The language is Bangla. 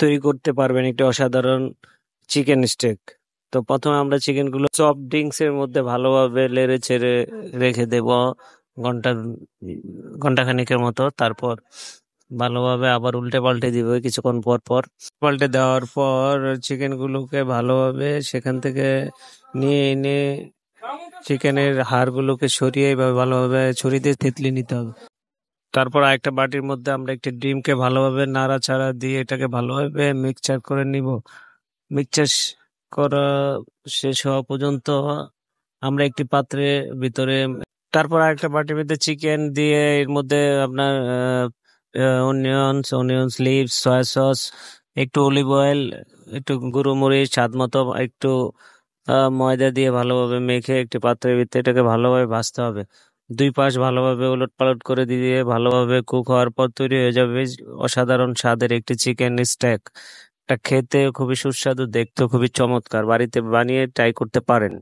তৈরি করতে পারবেন একটি অসাধারণ চিকেন স্টেক। তো প্রথমে আমরা চিকেন গুলো সফট ড্রিঙ্কস এর মধ্যে ভালোভাবে নেড়ে চেড়ে রেখে দেব ঘন্টা ঘন্টাখানেকের মতো। তারপর ভালোভাবে আবার উল্টে পাল্টে দিব কিছুক্ষণ পর পর। পাল্টে দেওয়ার পর চিকেন গুলোকে ভালোভাবে সেখান থেকে নিয়ে এনে চিকেনের হাড়গুলোকে সরিয়ে এভাবে ভালোভাবে ছুরি দিয়ে থেতলে নিতে হবে। তারপর আরেকটা বাটির মধ্যে আমরা একটি ডিমকে ভালোভাবে নাড়াচাড়া দিয়ে এটাকে ভালোভাবে মিক্সচার করে নিব। মিক্সচার করা শেষ হওয়া পর্যন্ত আমরা একটি পাত্রের ভিতরে, তারপর আরেকটা বাটির মধ্যে চিকেন দিয়ে এর মধ্যে আপনার অনিয়ন্স লিভস, সয়া সস, একটু অলিভ অয়েল, একটু গুঁড়ো মরিচ, স্বাদ মতো একটু ময়দা দিয়ে ভালোভাবে মেখে একটি পাত্রের ভিতরে এটাকে ভালোভাবে ভাজতে হবে। দুই পাশ ভালোভাবে ওলট পালট করে দিয়ে ভালোভাবে কুক হওয়ার পর তৈরি হয়ে যাবে অসাধারণ স্বাদের একটি চিকেন স্টেক। এটা খেতে খুবই সুস্বাদু, দেখতে খুবই চমৎকার। বাড়িতে বানিয়ে ট্রাই করতে পারেন।